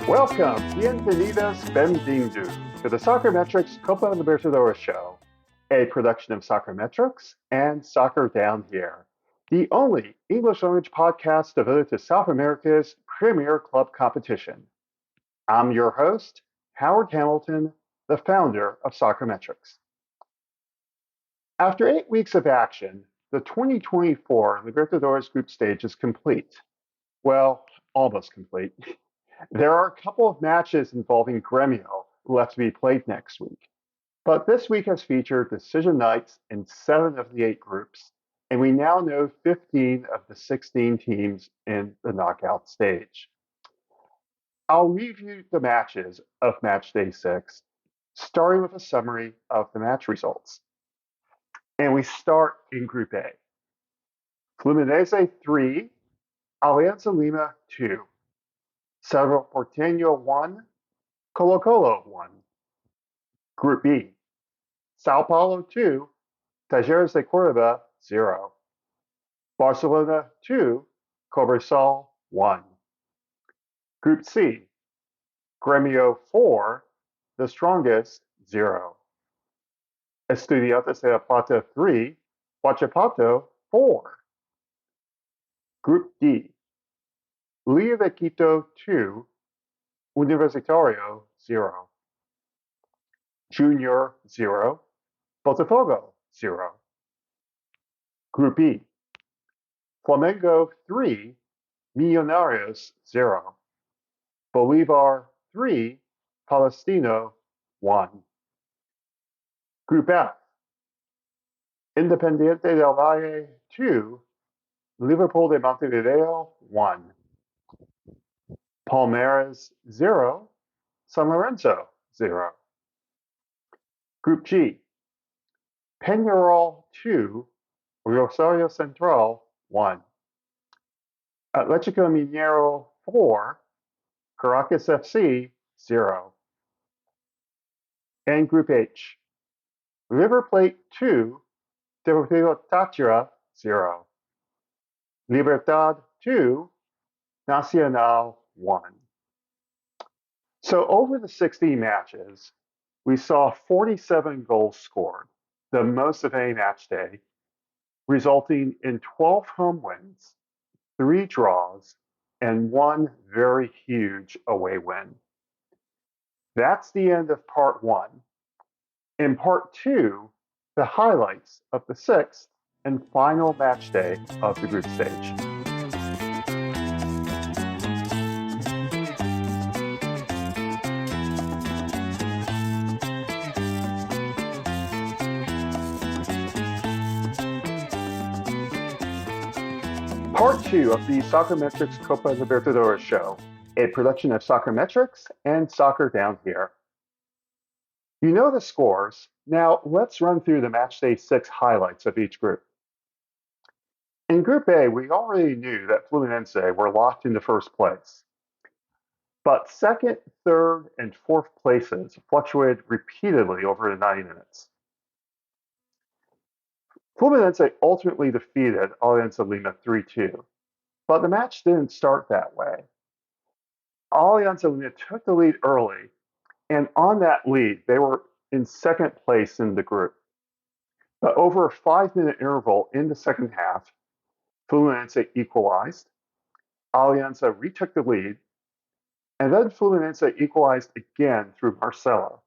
Welcome, bienvenidos, bem-vindo to the Soccermetrics Copa Libertadores Show, a production of Soccermetrics and Soccer Down Here, the only English-language podcast devoted to South America's premier club competition. I'm your host, Howard Hamilton, the founder of Soccermetrics. After 8 weeks of action, the 2024 Libertadores group stage is complete. Well, almost complete. There are a couple of matches involving Gremio left to be played next week, but this week has featured decision nights in 7 of the 8 groups, and we now know 15 of the 16 teams in the knockout stage. I'll review the matches of Match Day 6, starting with a summary of the match results. And we start in Group A. Fluminense 3, Alianza Lima 2. Cerro Porteño 1, Colo-Colo 1. Group B, Sao Paulo 2, Talleres de Córdoba 0. Barcelona 2, Cobresal 1. Group C, Gremio 4, The Strongest 0. Estudiantes de La Plata 3, Huachipato 4. Group D, Liga de Quito 2, Universitario 0. Junior 0, Botafogo 0. Group E, Flamengo 3, Millonarios 0. Bolivar 3, Palestino 1. Group F, Independiente del Valle 2, Liverpool de Montevideo 1. Palmeiras 0, San Lorenzo 0. Group G, Peñarol 2, Rosario Central 1. Atlético Mineiro 4, Caracas FC 0. And Group H, River Plate 2, Deportivo Táchira 0. Libertad 2, Nacional 1. So over the 60 matches, we saw 47 goals scored, the most of any match day, resulting in 12 home wins, 3 draws, and 1 very huge away win. That's the end of part 1. In part 2, the highlights of the 6th and final match day of the group stage. Part 2 of the Soccermetrics Copa Libertadores Show, a production of Soccermetrics and Soccer Down Here. You know the scores. Now let's run through the Matchday 6 highlights of each group. In Group A, we already knew that Fluminense were locked into first place. But second, third, and fourth places fluctuated repeatedly over the 90 minutes. Fluminense ultimately defeated Alianza Lima 3-2, but the match didn't start that way. Alianza Lima took the lead early, and on that lead, they were in second place in the group. But over a 5-minute interval in the second half, Fluminense equalized, Alianza retook the lead, and then Fluminense equalized again through Marcelo.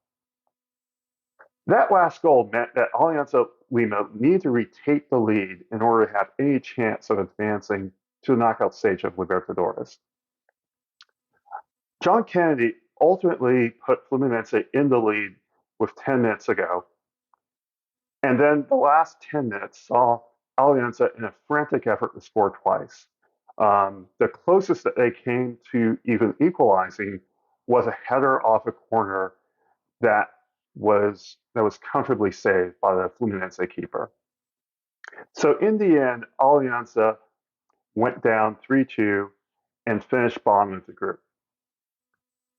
That last goal meant that Alianza Lima needed to retake the lead in order to have any chance of advancing to the knockout stage of Libertadores. John Kennedy ultimately put Fluminense in the lead with 10 minutes to go. And then the last 10 minutes saw Alianza in a frantic effort to score twice. The closest that they came to even equalizing was a header off a corner that was comfortably saved by the Fluminense keeper. So in the end, Alianza went down 3-2 and finished bottom of the group.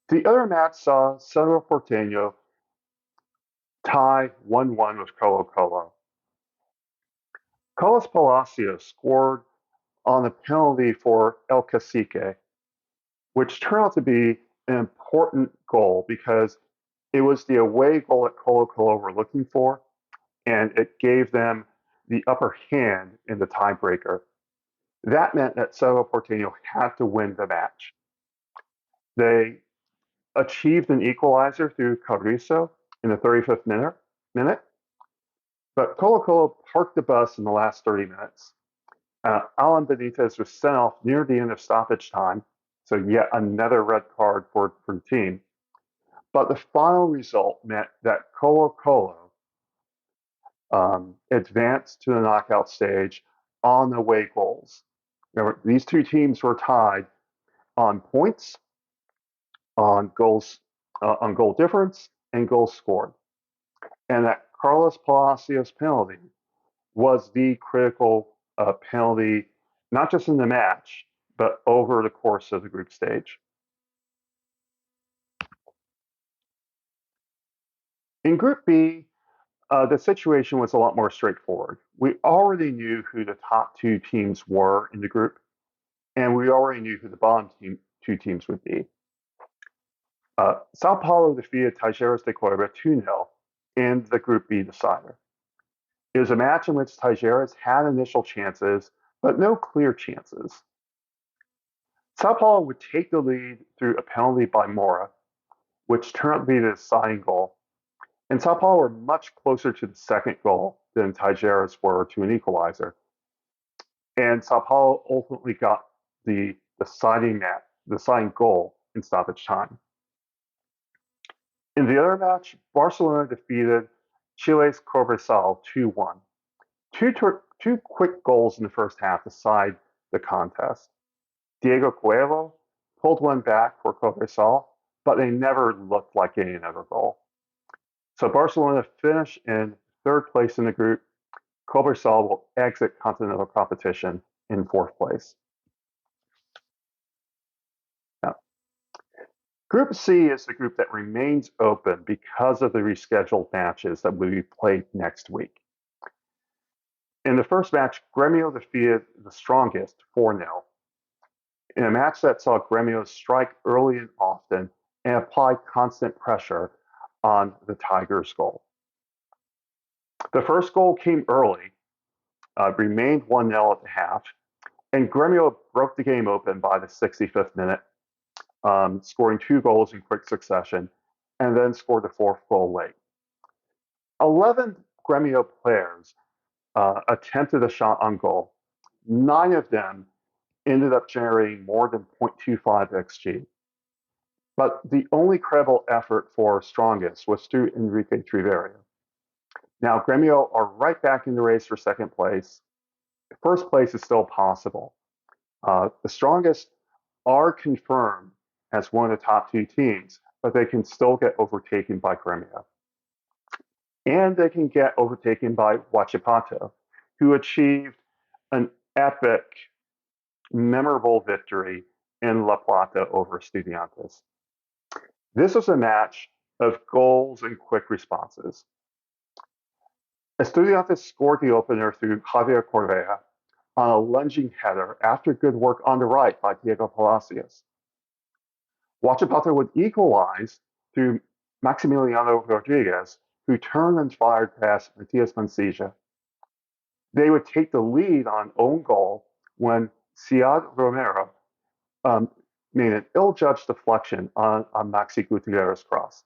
The other match saw Cerro Porteño tie 1-1 with Colo-Colo. Carlos Palacios scored on a penalty for El Cacique, which turned out to be an important goal because it was the away goal that Colo-Colo were looking for, and it gave them the upper hand in the tiebreaker. That meant that Cerro Porteño had to win the match. They achieved an equalizer through Carrizo in the 35th minute, but Colo-Colo parked the bus in the last 30 minutes. Alan Benitez was sent off near the end of stoppage time, so yet another red card for the team. But the final result meant that Colo-Colo advanced to the knockout stage on away goals. These two teams were tied on points, on goals, on goal difference, and goals scored. And that Carlos Palacios penalty was the critical penalty, not just in the match, but over the course of the group stage. In Group B, the situation was a lot more straightforward. We already knew who the top two teams were in the group, and we already knew who the bottom two teams would be. Sao Paulo defeated Talleres de Córdoba 2-0 in the Group B decider. It was a match in which Talleres had initial chances, but no clear chances. Sao Paulo would take the lead through a penalty by Mora, which turned out to be the deciding goal. And Sao Paulo were much closer to the second goal than Talleres were to an equalizer. And Sao Paulo ultimately got the deciding goal in stoppage time. In the other match, Barcelona defeated Chile's Cobresal 2-1. Two quick goals in the first half decide the contest. Diego Coelho pulled one back for Cobresal, but they never looked like getting another goal. So Barcelona finished in third place in the group. Cobresal will exit continental competition in fourth place. Now, Group C is the group that remains open because of the rescheduled matches that will be played next week. In the first match, Gremio defeated the Strongest 4-0. In a match that saw Gremio strike early and often and apply constant pressure on the Tigers' goal. The first goal came early, remained 1-0 at the half, and Gremio broke the game open by the 65th minute, scoring 2 goals in quick succession, and then scored the 4th goal late. 11 Gremio players attempted a shot on goal. 9 of them ended up generating more than 0.25 xG. But the only credible effort for Strongest was through Enrique Triverio. Now, Gremio are right back in the race for second place. First place is still possible. The Strongest are confirmed as one of the top 2 teams, but they can still get overtaken by Gremio. And they can get overtaken by Huachipato, who achieved an epic, memorable victory in La Plata over Estudiantes. This was a match of goals and quick responses. Estudiantes scored the opener through Javier Correa on a lunging header after good work on the right by Diego Palacios. Huachipato would equalize through Maximiliano Rodriguez, who turned and fired past Matias Mancilla. They would take the lead on own goal when Ciad Romero made an ill-judged deflection on Maxi Gutierrez's cross.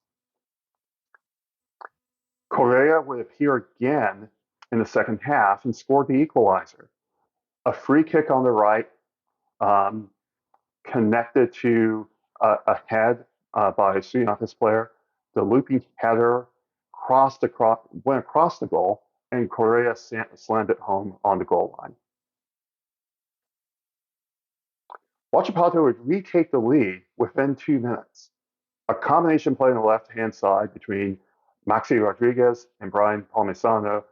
Correa would appear again in the second half and scored the equalizer. A free kick on the right, connected to a head by a Estudiantes player. The looping header went across the goal, and Correa slammed it home on the goal line. Huachipato would retake the lead within 2 minutes. A combination play on the left-hand side between Maxi Rodriguez and Brian Palmisano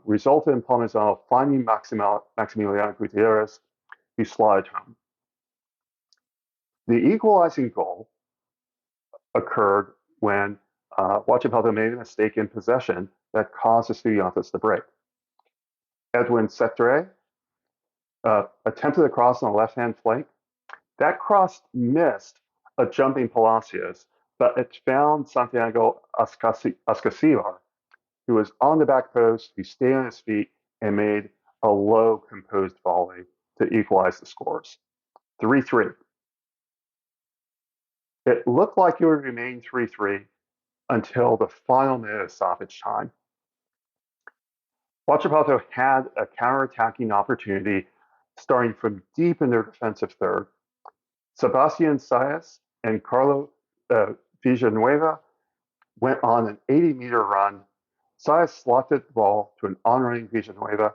resulted in Palmisano finding Maximiliano Gutierrez, who slotted home. The equalizing goal occurred when Huachipato made a mistake in possession that caused Estudiantes to break. Edwin Cetre attempted a cross on the left-hand flank. That cross missed a jumping Palacios, but it found Santiago Ascasibar, who was on the back post, who stayed on his feet and made a low, composed volley to equalize the scores. 3-3. It looked like it would remain 3-3 until the final minute of stoppage time. Huachipato had a counterattacking opportunity starting from deep in their defensive third. Sebastian Saez and Carlo Villanueva went on an 80-meter run. Saez slotted the ball to an on-running Villanueva,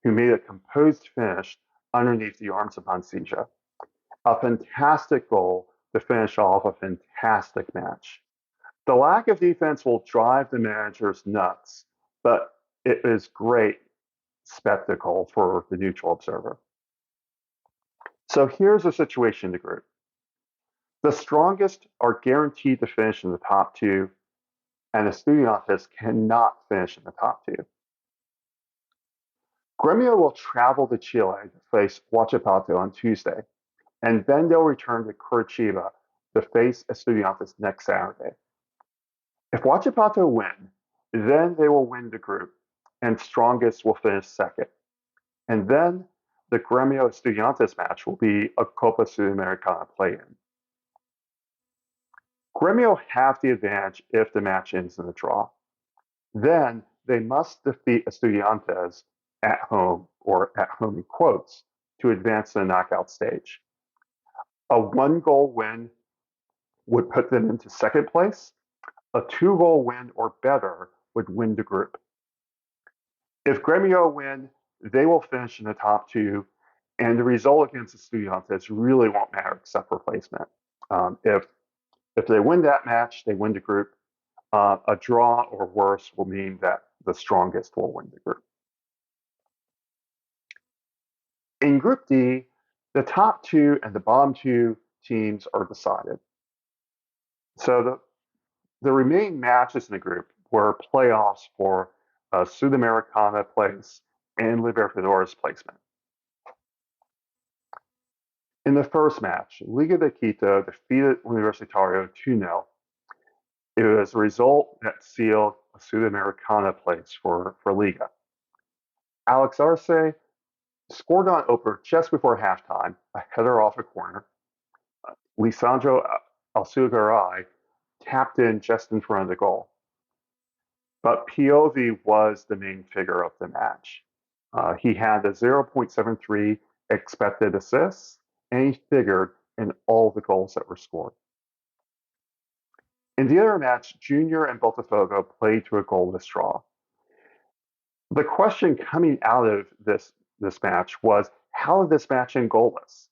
who made a composed finish underneath the arms of Mansilla. A fantastic goal to finish off a fantastic match. The lack of defense will drive the managers nuts, but it is great spectacle for the neutral observer. So here's the situation in the group. The strongest are guaranteed to finish in the top two, and Estudiantes cannot finish in the top two. Gremio will travel to Chile to face Huachipato on Tuesday, and then they'll return to Curitiba to face Estudiantes next Saturday. If Huachipato win, then they will win the group, and strongest will finish second. And then the Gremio Estudiantes match will be a Copa Sudamericana play-in. Gremio have the advantage if the match ends in a draw. Then they must defeat Estudiantes at home, or at home in quotes, to advance to the knockout stage. A one-goal win would put them into second place. A two-goal win or better would win the group. If Gremio win, they will finish in the top two, and the result against Estudiantes really won't matter except for placement. If they win that match, they win the group. A draw or worse will mean that the strongest will win the group. In Group D, the top two and the bottom two teams are decided. So the remaining matches in the group were playoffs for a Sudamericana place and Libertadores placement. In the first match, Liga de Quito defeated Universitario 2-0. It was a result that sealed a Sudamericana place for Liga. Alex Arce scored on opener just before halftime, a header off a corner. Lisandro Alzugaray tapped in just in front of the goal. But Piovi was the main figure of the match. He had a 0.73 expected assists, and he figured in all the goals that were scored. In the other match, Junior and Botafogo played to a goalless draw. The question coming out of this match was, how did this match end goalless?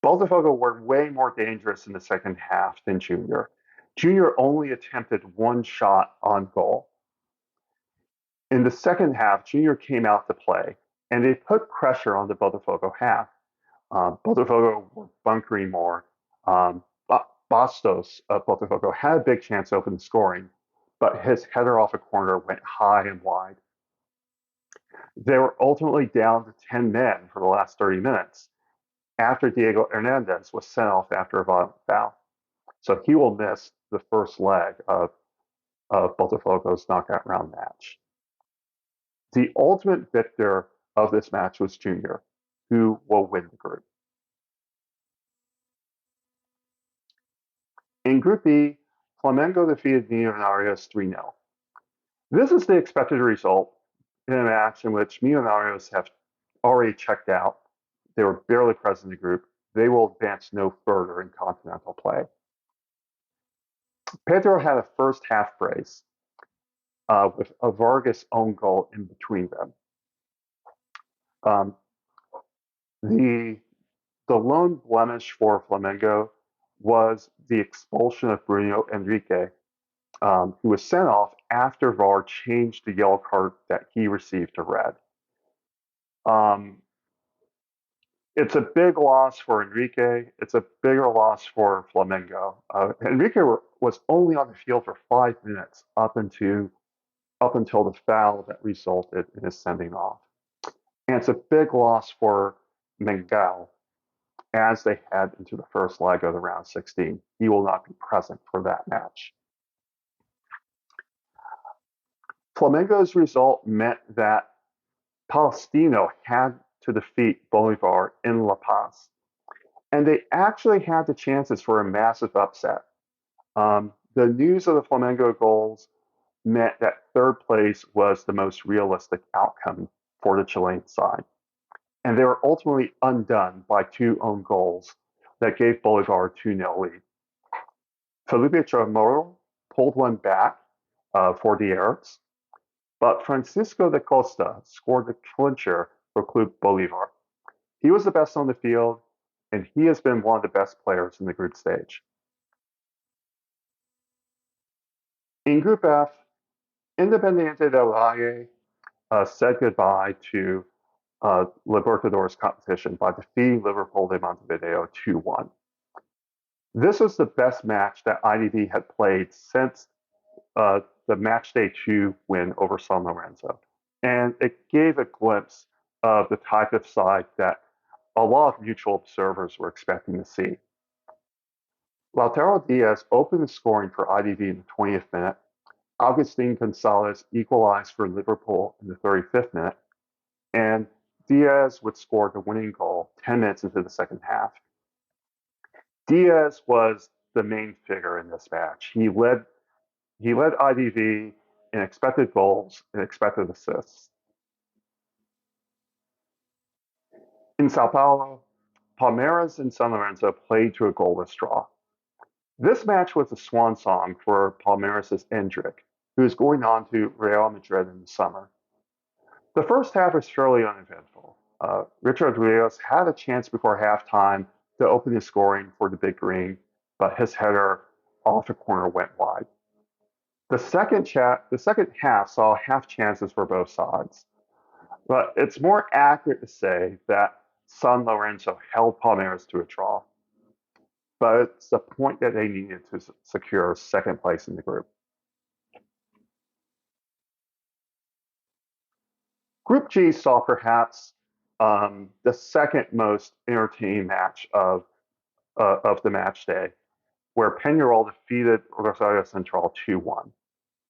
Botafogo were way more dangerous in the second half than Junior. Junior only attempted one shot on goal. In the second half, Junior came out to play, and they put pressure on the Botafogo half. Botafogo were bunkering more. Bastos of Botafogo had a big chance to open the scoring, but his header off a corner went high and wide. They were ultimately down to 10 men for the last 30 minutes after Diego Hernandez was sent off after a violent foul. So he will miss the first leg of Botafogo's knockout round match. The ultimate victor of this match was Junior, who will win the group. In Group B, Flamengo defeated Millonarios 3-0. This is the expected result in a match in which Millonarios have already checked out. They were barely present in the group. They will advance no further in continental play. Pedro had a first half brace with a Vargas own goal in between them. The lone blemish for Flamengo was the expulsion of Bruno Enrique, who was sent off after VAR changed the yellow card that he received to red. It's a big loss for Enrique. It's a bigger loss for Flamengo. Enrique was only on the field for 5 minutes up until the foul that resulted in his sending off. And it's a big loss for Mengal. as they head into the first leg of the round 16. He will not be present for that match. Flamengo's result meant that Palestino had to defeat Bolivar in La Paz, and they actually had the chances for a massive upset. The news of the Flamengo goals meant that third place was the most realistic outcome for the Chilean side. And they were ultimately undone by two own goals that gave Bolivar a 2-0 lead. Felipe Chamorro pulled one back for the Arabs, but Francisco da Costa scored the clincher for Club Bolivar. He was the best on the field, and he has been one of the best players in the group stage. In Group F, Independiente del Valle said goodbye to Libertadores competition by defeating Liverpool de Montevideo 2-1. This was the best match that IDV had played since the matchday 2 win over San Lorenzo. And it gave a glimpse of the type of side that a lot of neutral observers were expecting to see. Lautaro Diaz opened the scoring for IDV in the 20th minute. Agustin Gonzalez equalized for Liverpool in the 35th minute. And Diaz would score the winning goal 10 minutes into the second half. Diaz was the main figure in this match. He led IDV in expected goals and expected assists. In Sao Paulo, Palmeiras and San Lorenzo played to a goalless draw. This match was a swan song for Palmeiras' Endrick, who is going on to Real Madrid in the summer. The first half was fairly uneventful. Richard Rios had a chance before halftime to open his scoring for the big green, but his header off the corner went wide. The second half saw half chances for both sides, but it's more accurate to say that San Lorenzo held Palmeiras to a draw, but it's the point that they needed to secure second place in the group. Group G saw perhaps the second most entertaining match of the match day, where Peñarol defeated Rosario Central 2-1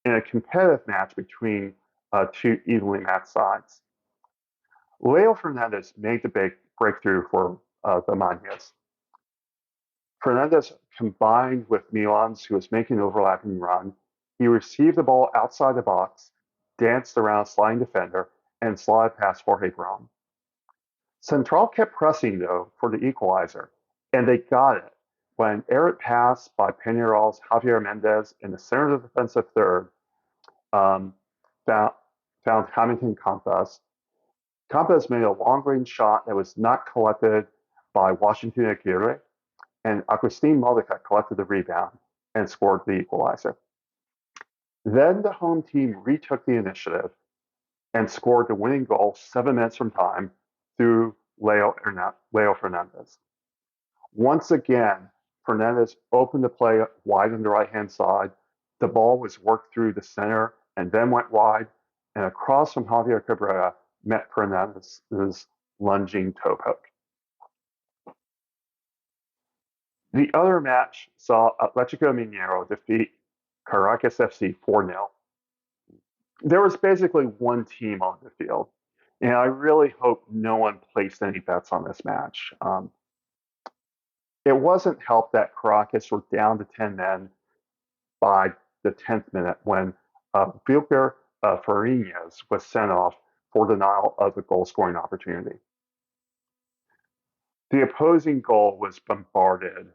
in a competitive match between two evenly matched sides. Leo Fernandez made the big breakthrough for the Mañas. Fernandez combined with Milans, who was making an overlapping run. He received the ball outside the box, danced around a sliding defender, and slid past Jorge Brown. Central kept pressing, though, for the equalizer, and they got it when an errant pass by Peñarol's Javier Mendez in the center of the defensive third found Hamilton Campos. Campos made a long-range shot that was not collected by Washington Aguirre, and Agustin Modica collected the rebound and scored the equalizer. Then the home team retook the initiative and scored the winning goal 7 minutes from time through Leo Fernandez. Once again, Fernandez opened the play wide on the right-hand side. The ball was worked through the center and then went wide, and across from Javier Cabrera met Fernandez's lunging toe poke. The other match saw Atletico Mineiro defeat Caracas FC 4-0. There was basically one team on the field, and I really hope no one placed any bets on this match. It wasn't helped that Caracas were down to 10 men by the 10th minute when Vilker Fariñas was sent off for denial of the goal-scoring opportunity. The opposing goal was bombarded,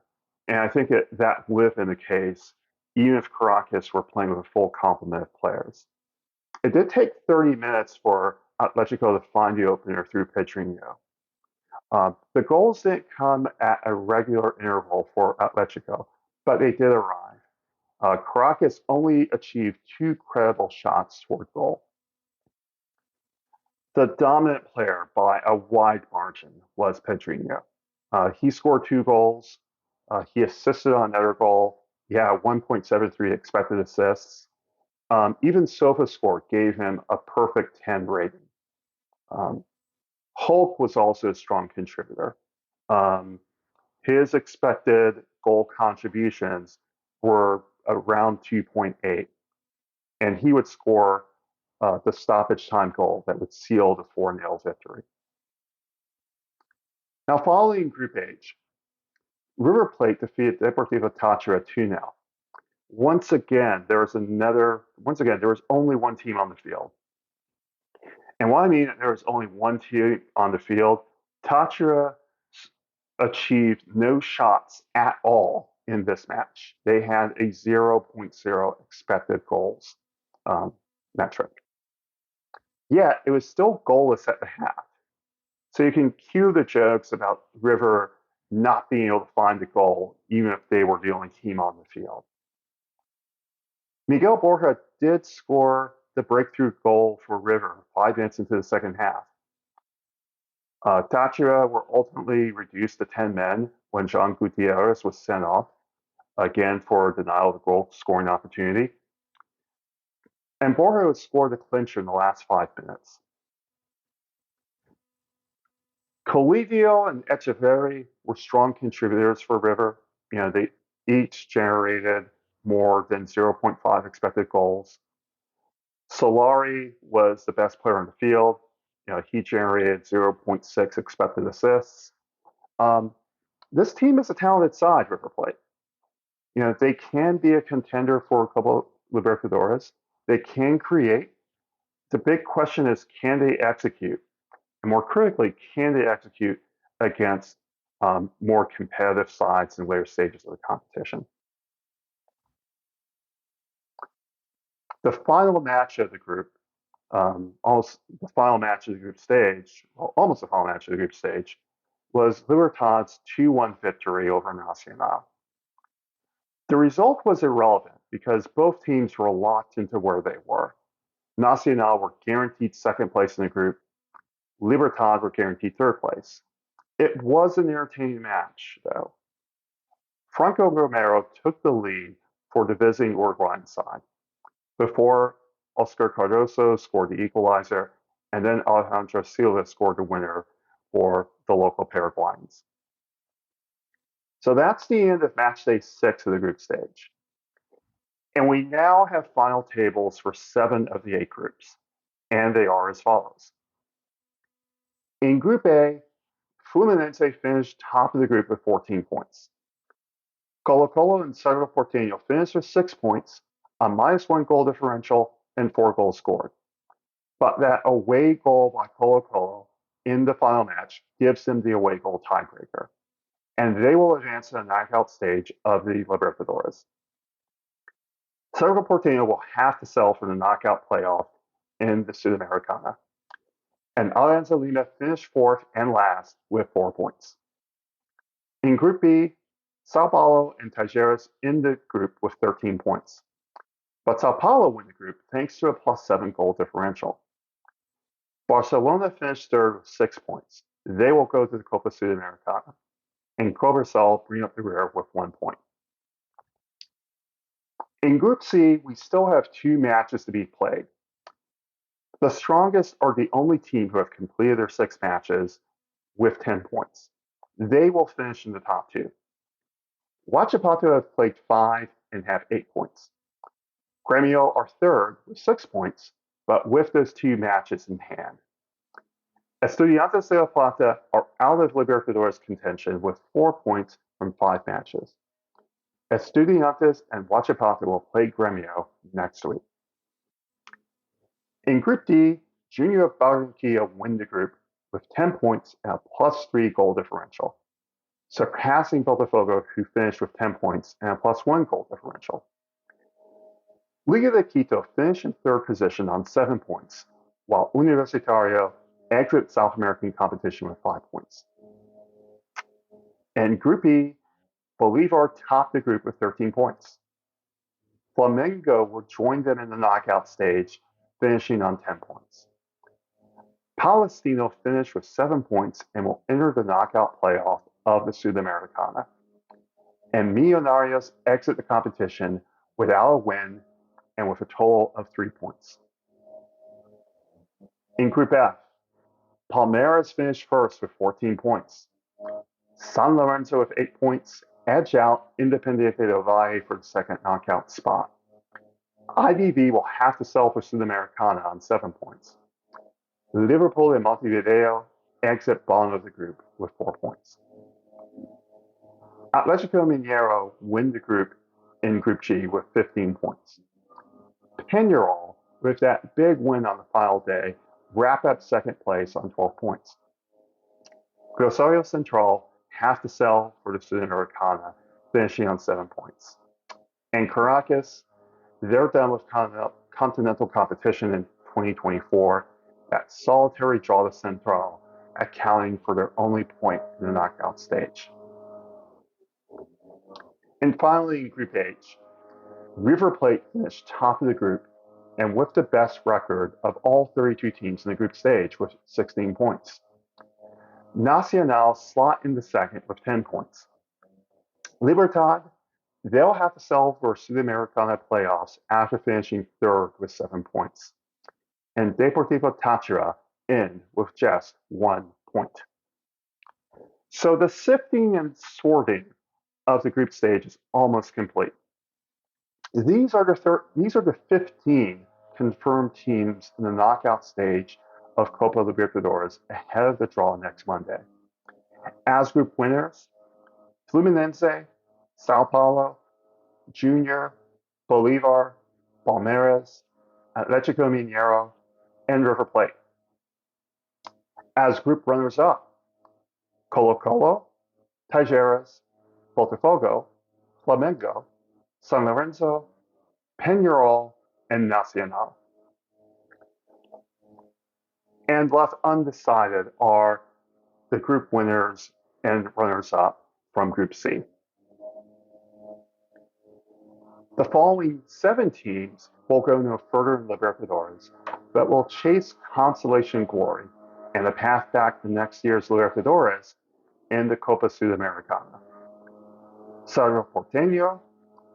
and I think that would have been the case even if Caracas were playing with a full complement of players. It did take 30 minutes for Atletico to find the opener through Pedrinho. The goals didn't come at a regular interval for Atletico, but they did arrive. Caracas only achieved 2 credible shots toward goal. The dominant player by a wide margin was Pedrinho. He scored 2 goals. He assisted on another goal. He had 1.73 expected assists. Even SofaScore gave him a perfect 10 rating. Hulk was also a strong contributor. His expected goal contributions were around 2.8, and he would score the stoppage time goal that would seal the 4-0 victory. Now, following Group H, River Plate defeated Deportivo Táchira 2-0. Once again, there was only one team on the field. And what I mean there was only one team on the field, Táchira achieved no shots at all in this match. They had a 0.0 expected goals metric. Yet, it was still goalless at the half. So you can cue the jokes about River not being able to find the goal, even if they were the only team on the field. Miguel Borja did score the breakthrough goal for River 5 minutes into the second half. Táchira were ultimately reduced to 10 men when Jean Gutierrez was sent off, again for denial of the goal scoring opportunity. And Borja would score the clincher in the last 5 minutes. Colivio and Echeverri were strong contributors for River. They each generated more than 0.5 expected goals. Solari was the best player on the field. He generated 0.6 expected assists. This team is a talented side, River Plate. They can be a contender for Copa Libertadores. They can create. The big question is, can they execute? And more critically, can they execute against more competitive sides in later stages of the competition? The final match of the group, almost the final match of the group stage, was Libertad's 2-1 victory over Nacional. The result was irrelevant because both teams were locked into where they were. Nacional were guaranteed second place in the group. Libertad were guaranteed third place. It was an entertaining match, though. Franco Romero took the lead for the visiting Uruguayan side before Oscar Cardoso scored the equalizer, and then Alejandro Silva scored the winner for the local Paraguayans. So that's the end of match day 6 of the group stage. And we now have final tables for 7 of the 8 groups, and they are as follows. In Group A, Fluminense finished top of the group with 14 points. Colo-Colo and Cerro Porteño finished with 6 points, a -1 goal differential, and 4 goals scored. But that away goal by Colo-Colo in the final match gives them the away goal tiebreaker, and they will advance to the knockout stage of the Libertadores. Cerro Porteño will have to settle for the knockout playoff in the Sudamericana. And Alianza Lima finished 4th and last with 4 points. In Group B, Sao Paulo and Talleres in the group with 13 points. But Sao Paulo win the group thanks to a +7 goal differential. Barcelona finished 3rd with 6 points. They will go to the Copa Sudamericana. And Cobresal bring up the rear with 1 point. In Group C, we still have 2 matches to be played. The strongest are the only team who have completed their 6 matches with 10 points. They will finish in the top 2. Huachipato have played 5 and have 8 points. Gremio are 3rd with 6 points, but with those 2 matches in hand. Estudiantes de La Plata are out of Libertadores contention with 4 points from 5 matches. Estudiantes and Huachipato will play Gremio next week. In Group D, Junior Barranquilla win the group with 10 points and a +3 goal differential, surpassing Botafogo, who finished with 10 points and a +1 goal differential. Liga de Quito finished in 3rd position on 7 points, while Universitario exit South American competition with 5 points. In Group E, Bolivar topped the group with 13 points. Flamengo will join them in the knockout stage, finishing on 10 points. Palestino finished with 7 points and will enter the knockout playoff of the Sudamericana. And Millonarios exit the competition without a win and with a total of 3 points. In Group F, Palmeiras finished 1st with 14 points. San Lorenzo with 8 points edge out Independiente del Valle for the second knockout spot. IBV will have to sell for Sudamericana on 7 points. Liverpool and Montevideo exit bottom of the group with 4 points. Atletico Mineiro win the group in Group G with 15 points. Peñarol, with that big win on the final day, wrap up second place on 12 points. Rosario Central has to sell for the Sudamericana, finishing on 7 points. And Caracas, they're done with continental competition in 2024. That solitary draw to Central, accounting for their only point in the knockout stage. And finally, in Group H, River Plate finished top of the group and with the best record of all 32 teams in the group stage with 16 points. Nacional slot into second with 10 points. Libertad, they'll have to sell for Sudamericana playoffs after finishing third with 7 points. And Deportivo Táchira end with just 1 point. So the sifting and sorting of the group stage is almost complete. These are the 15 confirmed teams in the knockout stage of Copa Libertadores ahead of the draw next Monday. As group winners, Fluminense, Sao Paulo, Junior, Bolívar, Palmeiras, Atlético Mineiro, and River Plate. As group runners-up, Colo-Colo, Tajeres, Botafogo, Flamengo, San Lorenzo, Peñarol, and Nacional. And left undecided are the group winners and runners-up from Group C. The following 7 teams will go no further in Libertadores, but will chase consolation glory and the path back to next year's Libertadores in the Copa Sudamericana. Cerro Porteño,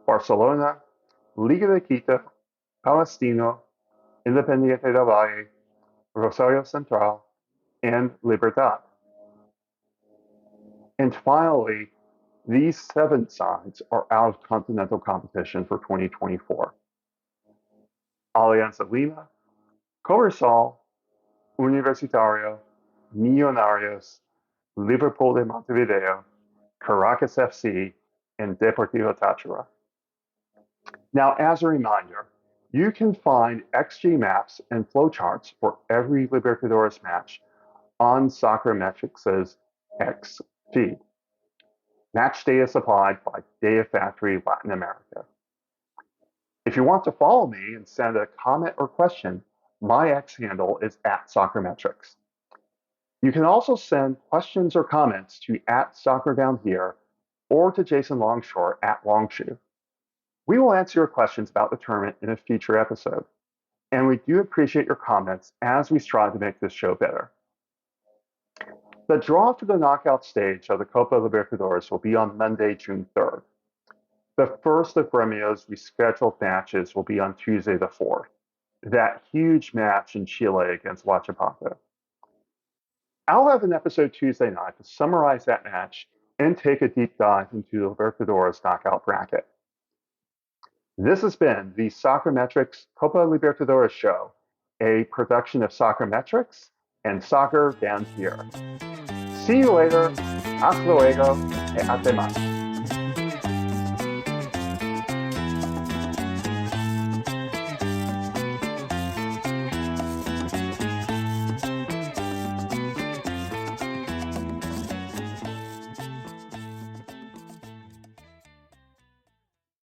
Barcelona, Liga de Quito, Palestino, Independiente del Valle, Rosario Central, and Libertad. And finally, these 7 sides are out of continental competition for 2024. Alianza Lima, Cobresal, Universitario, Millonarios, Liverpool de Montevideo, Caracas FC, and Deportivo Táchira. Now, as a reminder, you can find XG maps and flowcharts for every Libertadores match on Soccermetrics' X feed. Match day is supplied by Data Factory Latin America. If you want to follow me and send a comment or question, my X handle is @Soccermetrics. You can also send questions or comments to @SoccerDownHere or to Jason Longshore @Longshoe. We will answer your questions about the tournament in a future episode, and we do appreciate your comments as we strive to make this show better. The draw for the knockout stage of the Copa Libertadores will be on Monday, June 3rd. The first of Gremio's rescheduled matches will be on Tuesday the 4th, that huge match in Chile against Huachipato. I'll have an episode Tuesday night to summarize that match and take a deep dive into the Libertadores knockout bracket. This has been the Soccermetrics Copa Libertadores Show, a production of Soccermetrics and Soccer Down Here. See you later. Hasta luego. E hasta más.